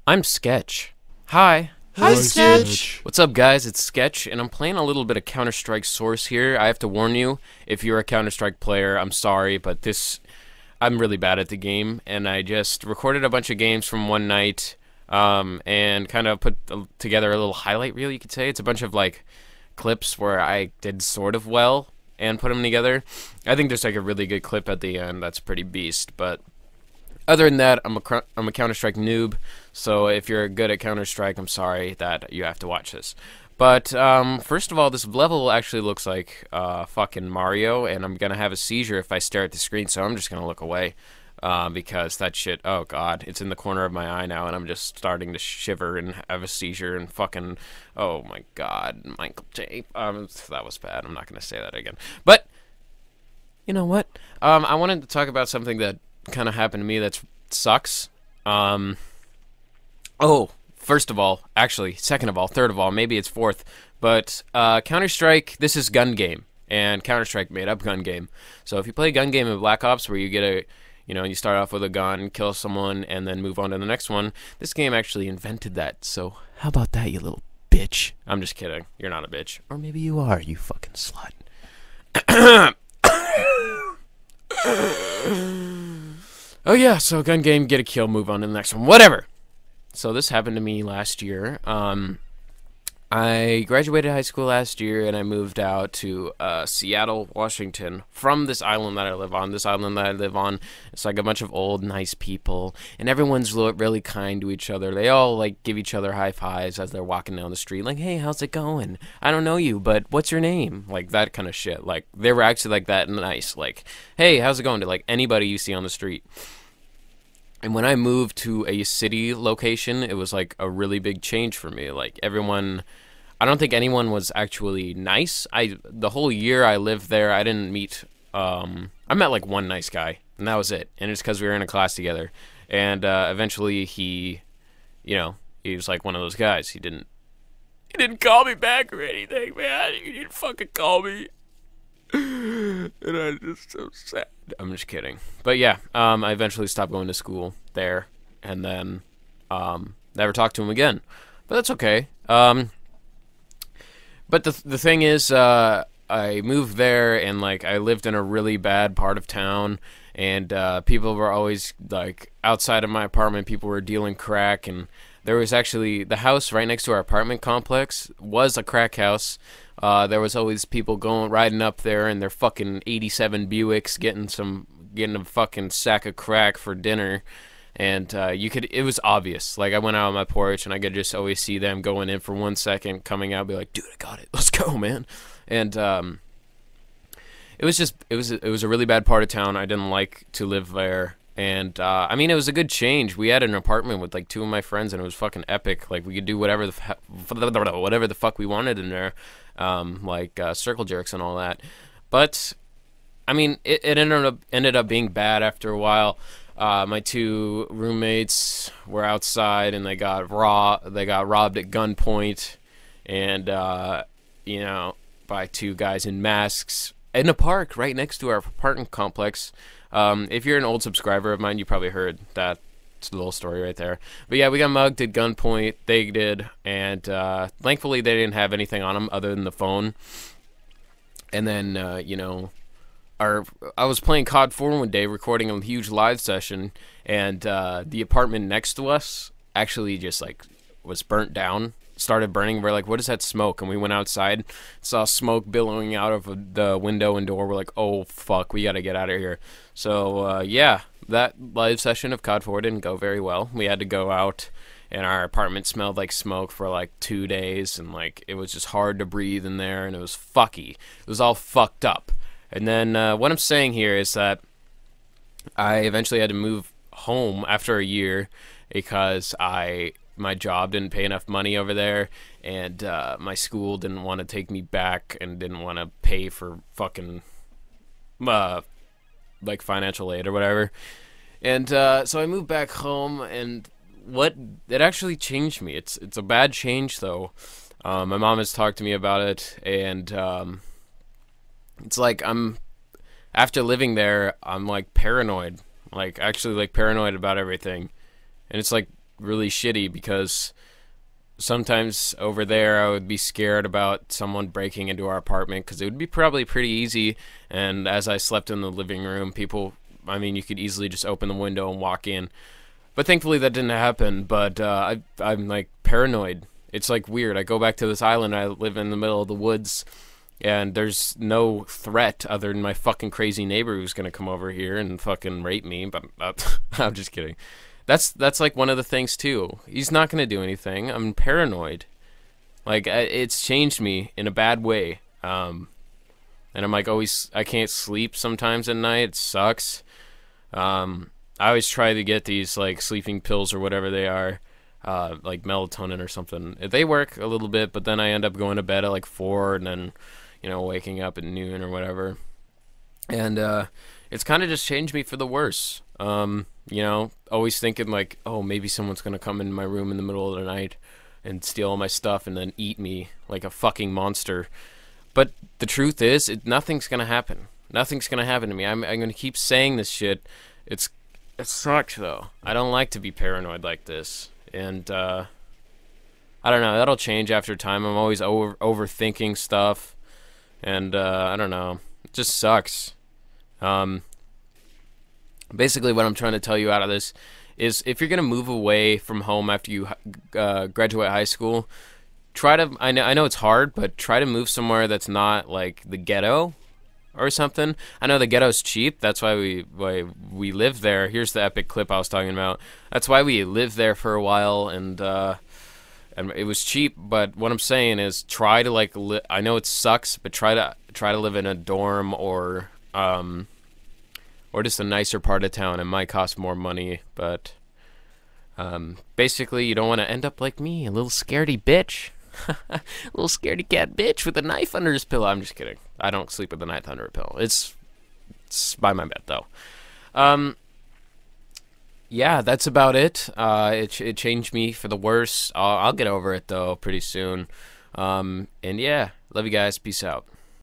I'm Sketch. Hi. Hi, Sketch. What's up, guys? It's Sketch, and I'm playing a little bit of Counter-Strike Source here. I have to warn you, if you're a Counter-Strike player, I'm sorry, but I'm really bad at the game, and I just recorded a bunch of games from one night, and kind of put together a little highlight reel, you could say. It's a bunch of, like, clips where I did sort of well and put them together. I think there's, like, a really good clip at the end that's pretty beast, but other than that, I'm a Counter-Strike noob, so if you're good at Counter-Strike, I'm sorry that you have to watch this. But, first of all, this level actually looks like fucking Mario, and I'm gonna have a seizure if I stare at the screen, so I'm just gonna look away, because that shit, oh god, it's in the corner of my eye now, and I'm just starting to shiver and have a seizure and fucking, oh my god, Michael J. That was bad, I'm not gonna say that again. But, you know what? I wanted to talk about something that kind of happened to me that sucks. First of all, actually, second of all, third of all, maybe it's fourth, but Counter-Strike, this is gun game, and Counter-Strike made up gun game. So if you play gun game in Black Ops where you get you start off with a gun, kill someone, and then move on to the next one, this game actually invented that. So how about that, you little bitch? I'm just kidding. You're not a bitch. Or maybe you are, you fucking slut. Oh yeah, so gun game, get a kill, move on to the next one, whatever. So this happened to me last year. I graduated high school last year, and I moved out to Seattle, Washington, from this island that I live on. This island that I live on, it's like a bunch of old, nice people, and everyone's really kind to each other. They all, like, give each other high fives as they're walking down the street, like, hey, how's it going? I don't know you, but what's your name? Like, that kind of shit. Like, they were actually like that nice. Like, hey, how's it going? To, like, anybody you see on the street. And when I moved to a city location, it was like a really big change for me. Like everyone, I don't think anyone was actually nice. The whole year I lived there, I didn't meet, I met like one nice guy, and that was it. And it's because we were in a class together. And eventually he was like one of those guys. He didn't call me back or anything, man. He didn't fucking call me. And I'm just so sad. I'm just kidding. But yeah, I eventually stopped going to school there, and then never talked to him again. But that's okay. But the thing is, I moved there, and like I lived in a really bad part of town, and people were always like outside of my apartment. People were dealing crack, and there was actually the house right next to our apartment complex was a crack house. There was always people riding up there in their fucking 87 Buicks, getting a fucking sack of crack for dinner, and it was obvious. Like I went out on my porch and I could just always see them going in for 1 second, coming out, be like, dude, I got it, let's go, man. And it was a really bad part of town. I didn't like to live there. And, I mean, it was a good change. We had an apartment with, like, 2 of my friends, and it was fucking epic. Like, we could do whatever the fuck we wanted in there, like, circle jerks and all that. But, I mean, it ended up being bad after a while. My 2 roommates were outside, and they got robbed at gunpoint, and, by 2 guys in masks in a park right next to our apartment complex. If you're an old subscriber of mine, you probably heard that. It's a little story right there. But yeah, we got mugged at gunpoint. They did. And thankfully, they didn't have anything on them other than the phone. And then, I was playing COD 4 one day, recording a huge live session. And the apartment next to us actually just, like, was burnt down. Started burning. We're like, what is that smoke? And we went outside, saw smoke billowing out of the window and door. We're like, oh fuck, we gotta get out of here. So yeah, that live session of COD 4 didn't go very well. We had to go out, and our apartment smelled like smoke for like 2 days, and like it was just hard to breathe in there, and it was fucky. It was all fucked up. And then what I'm saying here is that I eventually had to move home after a year because my job didn't pay enough money over there, and my school didn't want to take me back and didn't want to pay for fucking like financial aid or whatever. And so I moved back home, and it actually changed me. It's a bad change though. My mom has talked to me about it, and it's like after living there, I'm like paranoid, like actually like paranoid about everything, and it's like really shitty because sometimes over there I would be scared about someone breaking into our apartment because it would be probably pretty easy. And as I slept in the living room, you could easily just open the window and walk in. But thankfully that didn't happen. But I'm like paranoid. It's like weird. I go back to this island. I live in the middle of the woods, and there's no threat other than my fucking crazy neighbor who's gonna come over here and fucking rape me. But I'm just kidding. That's like one of the things too. He's not gonna do anything. I'm paranoid. Like it's changed me in a bad way. And I'm like always. I can't sleep sometimes at night. It sucks. I always try to get these like sleeping pills or whatever they are, like melatonin or something. They work a little bit, but then I end up going to bed at like 4 and then, waking up at noon or whatever. And it's kind of just changed me for the worse. Always thinking like, oh, maybe someone's gonna come in my room in the middle of the night and steal all my stuff and then eat me like a fucking monster. But the truth is, nothing's gonna happen. Nothing's gonna happen to me. I'm gonna keep saying this shit. It sucks though. I don't like to be paranoid like this, and I don't know. That'll change after time. I'm always overthinking stuff, and I don't know. It just sucks. Basically, what I'm trying to tell you out of this is, if you're gonna move away from home after you graduate high school, try to. I know it's hard, but try to move somewhere that's not like the ghetto or something. I know the ghetto's cheap. That's why we live there. Here's the epic clip I was talking about. That's why we lived there for a while, and it was cheap. But what I'm saying is, try to I know it sucks, but try to live in a dorm or just a nicer part of town. It might cost more money, but basically, you don't want to end up like me, a little scaredy bitch. A little scaredy cat bitch with a knife under his pillow. I'm just kidding. I don't sleep with a knife under a pillow. It's by my bed, though. Yeah, that's about it. It changed me for the worse. I'll get over it, though, pretty soon. And yeah, love you guys. Peace out.